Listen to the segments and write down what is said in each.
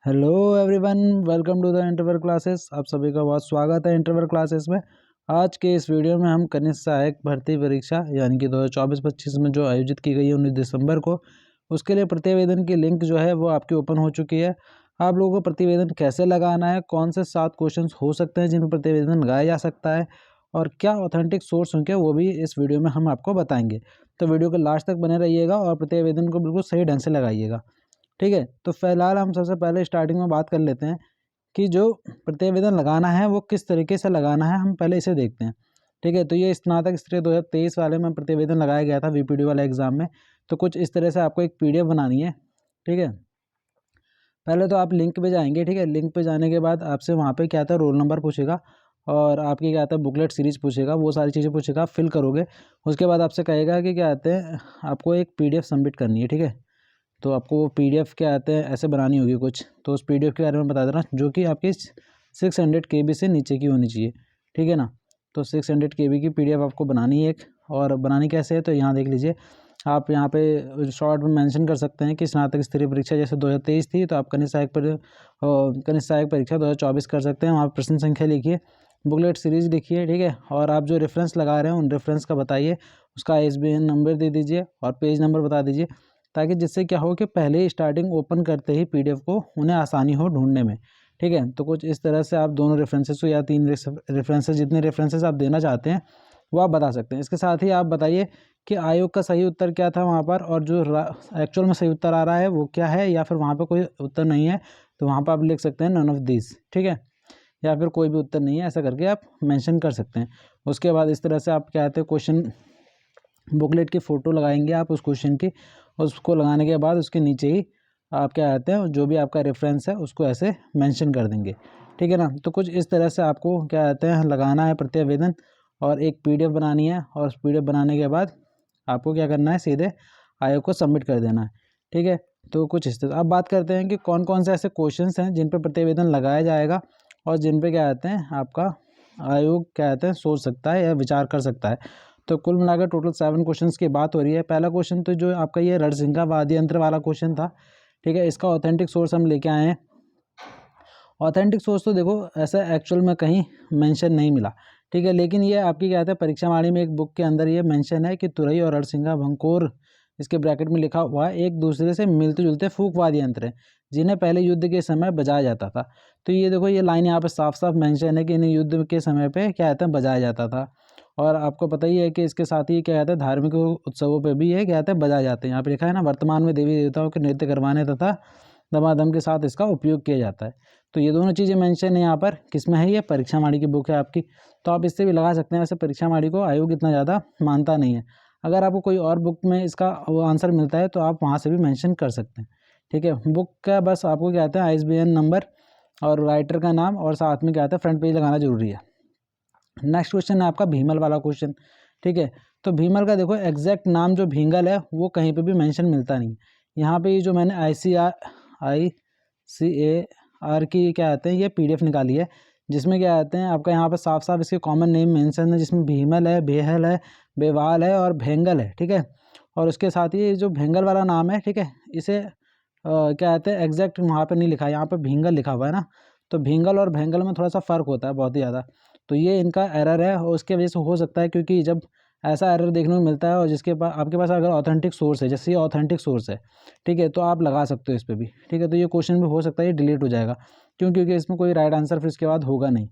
Hello everyone, welcome to the interval classes. आप सभी का बहुत स्वागत है इंटरवल क्लासेस में। आज के इस वीडियो में हम कनिष्ठ सहायक भर्ती परीक्षा यानी कि 2024-25 में जो आयोजित की गई है 19 दिसंबर को, उसके लिए प्रतिवेदन की लिंक जो है वो आपकी ओपन हो चुकी है। आप लोगों को प्रतिवेदन कैसे लगाना है, कौन से 7 क्वेश्चन हो सकते हैं जिन पर प्रतिवेदन लगाया जा सकता है और क्या ऑथेंटिक सोर्स होंगे वो भी इस वीडियो में हम आपको बताएंगे। तो वीडियो के लास्ट तक बने रहिएगा और प्रतिवेदन को बिल्कुल सही ढंग से लगाइएगा, ठीक है। तो फिलहाल हम सबसे पहले स्टार्टिंग में बात कर लेते हैं कि जो प्रतिवेदन लगाना है वो किस तरीके से लगाना है। हम पहले इसे देखते हैं, ठीक है। तो ये स्नातक स्तरीय 2023 वाले में प्रतिवेदन लगाया गया था वीपीडी वाला एग्जाम में। तो कुछ इस तरह से आपको एक पीडीएफ बनानी है, ठीक है। पहले तो आप लिंक पे जाएंगे, ठीक है। लिंक पे जाने के बाद आपसे वहाँ पे क्या आता है, रोल नंबर पूछेगा और आपकी क्या आता है बुकलेट सीरीज पूछेगा, वो सारी चीज़ें पूछेगा, फिल करोगे। उसके बाद आपसे कहेगा कि क्या आते हैं आपको एक पीडीएफ सबमिट करनी है, ठीक है। तो आपको वो पीडीएफ क्या आते हैं ऐसे बनानी होगी कुछ, तो उस पीडीएफ के बारे में बता देना जो कि आपकी 600 KB से नीचे की होनी चाहिए, ठीक है ना। तो 600 KB की पीडीएफ आपको बनानी है एक। और बनानी कैसे है तो यहाँ देख लीजिए, आप यहाँ पे शॉर्ट में मेंशन कर सकते हैं कि स्नातक स्तरीय परीक्षा जैसे 2023 थी तो आप कनिष्ठ सहायक परीक्षा 2024 कर सकते हैं। वहाँ प्रश्न संख्या लिखिए, बुकलेट सीरीज लिखिए, ठीक है। और आप जो रेफरेंस लगा रहे हैं उन रेफरेंस का बताइए, उसका ISBN नंबर दे दीजिए और पेज नंबर बता दीजिए, ताकि जिससे क्या हो कि पहले ही स्टार्टिंग ओपन करते ही पीडीएफ को उन्हें आसानी हो ढूंढने में, ठीक है। तो कुछ इस तरह से आप दोनों रेफरेंसेस को या 3 रेफरेंसेस, जितने रेफरेंसेस आप देना चाहते हैं वो आप बता सकते हैं। इसके साथ ही आप बताइए कि आयोग का सही उत्तर क्या था वहाँ पर, और जो एक्चुअल में सही उत्तर आ रहा है वो क्या है, या फिर वहाँ पर कोई उत्तर नहीं है तो वहाँ पर आप लिख सकते हैं नन ऑफ दिस, ठीक है। या फिर कोई भी उत्तर नहीं है, ऐसा करके आप मेंशन कर सकते हैं। उसके बाद इस तरह से आप क्या कहते हैं क्वेश्चन बुकलेट की फ़ोटो लगाएंगे आप उस क्वेश्चन की, उसको लगाने के बाद उसके नीचे ही आप क्या कहते हैं जो भी आपका रेफरेंस है उसको ऐसे मेंशन कर देंगे, ठीक है ना। तो कुछ इस तरह से आपको क्या कहते हैं लगाना है प्रतिवेदन, और एक पीडीएफ बनानी है, और उस पीडीएफ बनाने के बाद आपको क्या करना है, सीधे आयोग को सबमिट कर देना है, ठीक है। तो कुछ इस तरह अब बात करते हैं कि कौन कौन से ऐसे क्वेश्चंस हैं जिन पर प्रतिवेदन लगाया जाएगा और जिन पे क्या कहते हैं आपका आयोग क्या कहते हैं सोच सकता है या विचार कर सकता है। तो कुल मिलाकर टोटल 7 क्वेश्चंस की बात हो रही है। पहला क्वेश्चन तो जो आपका ये रणसिंगा वाद्य यंत्र वाला क्वेश्चन था, ठीक है। इसका ऑथेंटिक सोर्स हम लेके आए हैं। ऑथेंटिक सोर्स तो देखो ऐसा एक्चुअल में कहीं मेंशन नहीं मिला, ठीक है। लेकिन ये आपकी क्या कहते हैं परीक्षा वाणी में एक बुक के अंदर ये मेंशन है कि तुरई और रणसिंगा भंकोर, इसके ब्रैकेट में लिखा हुआ है, एक दूसरे से मिलते जुलते फूक वाद्य यंत्र हैं जिन्हें पहले युद्ध के समय बजाया जाता था। तो ये देखो ये लाइन यहाँ पे साफ साफ मेंशन है कि इन्हें युद्ध के समय पे क्या कहते हैं बजाया जाता था। और आपको पता ही है कि इसके साथ ही क्या कहते हैं धार्मिक उत्सवों पे भी ये क्या कहते हैं बजाए जाते हैं। यहाँ पे लिखा है ना, वर्तमान में देवी देवताओं के नृत्य करवाने तथा दमादम के साथ इसका उपयोग किया जाता है। तो ये दोनों चीज़ें मेंशन है यहाँ पर, किसमें है, ये परीक्षा माड़ी की बुक है आपकी। तो आप इससे भी लगा सकते हैं। वैसे परीक्षा माड़ी को आयोग इतना ज़्यादा मानता नहीं है। अगर आपको कोई और बुक में इसका वो आंसर मिलता है तो आप वहाँ से भी मेंशन कर सकते हैं, ठीक है। बुक का बस आपको क्या कहते हैं ISBN नंबर और राइटर का नाम और साथ में क्या कहते हैं फ्रंट पेज लगाना जरूरी है। नेक्स्ट क्वेश्चन है आपका भीमल वाला क्वेश्चन, ठीक है। तो भीमल का देखो एग्जैक्ट नाम जो भींगल है वो कहीं पे भी मेंशन मिलता नहीं। यहाँ पे ये जो मैंने ICAR की क्या कहते हैं ये PDF निकाली है, जिसमें क्या कहते हैं आपका यहाँ पर साफ साफ इसके कॉमन नेम मेंशन है, जिसमें भीमल है, बेहल है, बेवाल है और भेंगल है, ठीक है। और उसके साथ ही जो भेंगल वाला नाम है, ठीक है, इसे क्या कहते हैं एग्जैक्ट वहाँ पर नहीं लिखा है, यहाँ पर भींगल लिखा हुआ है ना। तो भींगल और भेंगल में थोड़ा सा फ़र्क होता है बहुत ही ज़्यादा। तो ये इनका एरर है और उसके वजह से हो सकता है, क्योंकि जब ऐसा एरर देखने को मिलता है और जिसके पास आपके पास अगर ऑथेंटिक सोर्स है, जैसे ये ऑथेंटिक सोर्स है, ठीक है, तो आप लगा सकते हो इस पर भी, ठीक है। तो ये क्वेश्चन भी हो सकता है ये डिलीट हो जाएगा, क्योंकि इसमें कोई राइट आंसर फिर इसके बाद होगा नहीं,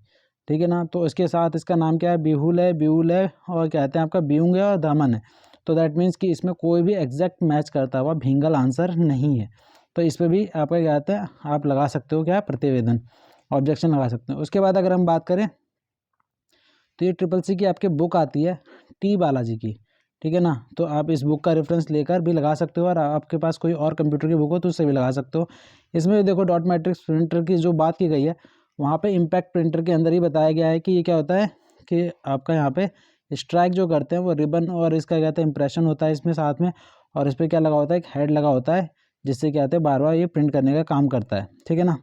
ठीक है ना। तो इसके साथ इसका नाम क्या है, बिहुल है, ब्यूल है और कहते हैं आपका ब्यूंग है और दामन है। तो दैट मीन्स कि इसमें कोई भी एग्जैक्ट मैच करता हुआ भींगल आंसर नहीं है। तो इस पर भी आपका क्या कहते हैं आप लगा सकते हो क्या प्रतिवेदन, ऑब्जेक्शन लगा सकते हैं। उसके बाद अगर हम बात करें तो ये CCC की आपकी बुक आती है T बालाजी की, ठीक है ना। तो आप इस बुक का रेफरेंस लेकर भी लगा सकते हो, और आपके पास कोई और कंप्यूटर की बुक हो तो उससे भी लगा सकते हो। इसमें भी देखो डॉट मैट्रिक्स प्रिंटर की जो बात की गई है वहाँ पे इम्पैक्ट प्रिंटर के अंदर ही बताया गया है कि ये क्या होता है कि आपका यहाँ पे स्ट्राइक जो करते हैं वो रिबन और इसका क्या कहते हैं इम्प्रेशन होता है इसमें साथ में, और इस पर क्या लगा होता है एक हेड लगा होता है, जिससे क्या कहते हैं बार बार ये प्रिंट करने का काम करता है, ठीक है ना।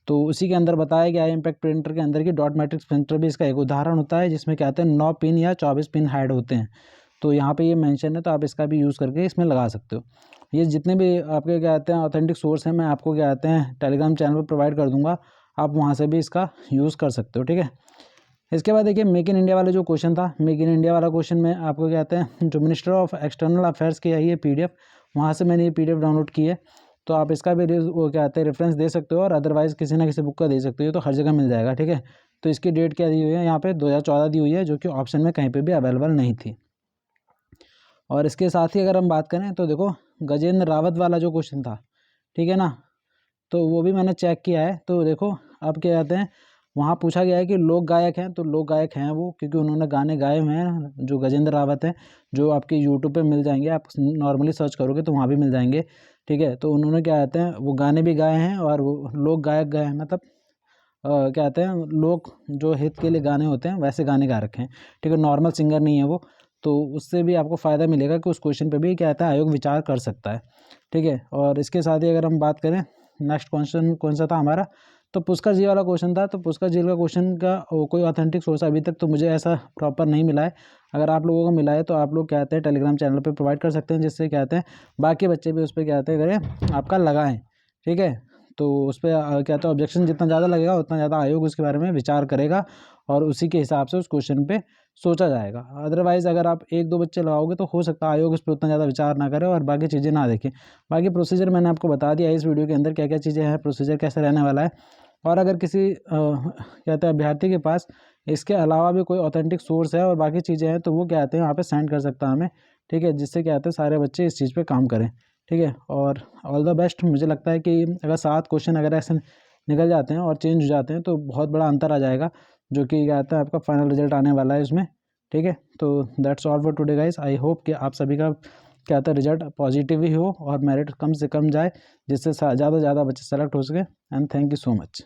तो उसी के अंदर बताया गया है इम्पैक्ट प्रिंटर के अंदर की डॉट मैट्रिक्स प्रिंटर भी इसका एक उदाहरण होता है, जिसमें क्या कहते हैं 9 पिन या 24 पिन हेड होते हैं। तो यहाँ पे ये मेंशन है, तो आप इसका भी यूज़ करके इसमें लगा सकते हो। ये जितने भी आपके क्या कहते हैं ऑथेंटिक सोर्स हैं, मैं आपको क्या कहते हैं टेलीग्राम चैनल पर प्रोवाइड कर दूँगा, आप वहाँ से भी इसका यूज़ कर सकते हो, ठीक है। इसके बाद देखिए मेक इन इंडिया वाला जो क्वेश्चन था, मेक इन इंडिया वाला क्वेश्चन में आपको क्या कहते हैं जो मिनिस्टर ऑफ एक्सटर्नल अफेयर्स की है ये PDF, वहाँ से मैंने ये PDF डाउनलोड की है, तो आप इसका भी वो क्या कहते हैं रेफरेंस दे सकते हो, और अदरवाइज़ किसी ना किसी बुक का दे सकते हो, तो हर जगह मिल जाएगा, ठीक है। तो इसकी डेट क्या दी हुई है यहाँ पे 2014 दी हुई है, जो कि ऑप्शन में कहीं पे भी अवेलेबल नहीं थी। और इसके साथ ही अगर हम बात करें तो देखो गजेंद्र रावत वाला जो क्वेश्चन था, ठीक है ना, तो वो भी मैंने चेक किया है। तो देखो अब क्या कहते हैं वहाँ पूछा गया है कि लोक गायक हैं, तो लोक गायक हैं वो, क्योंकि उन्होंने गाने गाए हुए हैं जो गजेंद्र रावत हैं, जो आपके यूट्यूब पे मिल जाएंगे, आप नॉर्मली सर्च करोगे तो वहाँ भी मिल जाएंगे, ठीक है। तो उन्होंने क्या कहते हैं वो गाने भी गाए हैं और वो लोक गायक गाए हैं, मतलब क्या कहते हैं लोग जो हित के लिए गाने होते हैं वैसे गाने गा रखे हैं, ठीक है, नॉर्मल सिंगर नहीं है वो। तो उससे भी आपको फ़ायदा मिलेगा कि उस क्वेश्चन पे भी क्या कहता है आयोग विचार कर सकता है, ठीक है। और इसके साथ ही अगर हम बात करें नेक्स्ट क्वेश्चन कौन सा था हमारा, तो पुष्कर जी वाला क्वेश्चन था। तो पुष्कर जी का क्वेश्चन का कोई ऑथेंटिक सोर्स अभी तक तो मुझे ऐसा प्रॉपर नहीं मिला है। अगर आप लोगों को मिला है तो आप लोग क्या कहते हैं टेलीग्राम चैनल पर प्रोवाइड कर सकते हैं, जिससे क्या कहते हैं बाकी बच्चे भी उस पर क्या कहते हैं करें आपका लगाएं, ठीक है। तो उस पर क्या तो ऑब्जेक्शन जितना ज़्यादा लगेगा उतना ज़्यादा आयोग उसके बारे में विचार करेगा, और उसी के हिसाब से उस क्वेश्चन पे सोचा जाएगा। अदरवाइज़ अगर आप 1-2 बच्चे लगाओगे तो हो सकता है आयोग उस पर उतना ज़्यादा विचार ना करे और बाकी चीज़ें ना देखें। बाकी प्रोसीजर मैंने आपको बता दिया है इस वीडियो के अंदर क्या क्या चीज़ें हैं, प्रोसीजर कैसे रहने वाला है। और अगर किसी कहते हैं अभ्यर्थी के पास इसके अलावा भी कोई ऑथेंटिक सोर्स है और बाकी चीज़ें हैं, तो वो क्या कहते हैं यहाँ पे सेंड कर सकता है हमें, ठीक है, जिससे क्या कहते हैं सारे बच्चे इस चीज़ पे काम करें, ठीक है। और ऑल द बेस्ट। मुझे लगता है कि अगर 7 क्वेश्चन अगर ऐसे निकल जाते हैं और चेंज हो जाते हैं तो बहुत बड़ा अंतर आ जाएगा, जो कि क्या कहता है आपका फाइनल रिजल्ट आने वाला है इसमें, ठीक है। तो that's all for today guys. I hope कि आप सभी का क्या कहता है रिजल्ट पॉजिटिव ही हो और मेरिट कम से कम जाए, जिससे ज़्यादा से ज़्यादा बच्चे सेलेक्ट हो सके। And thank you so much.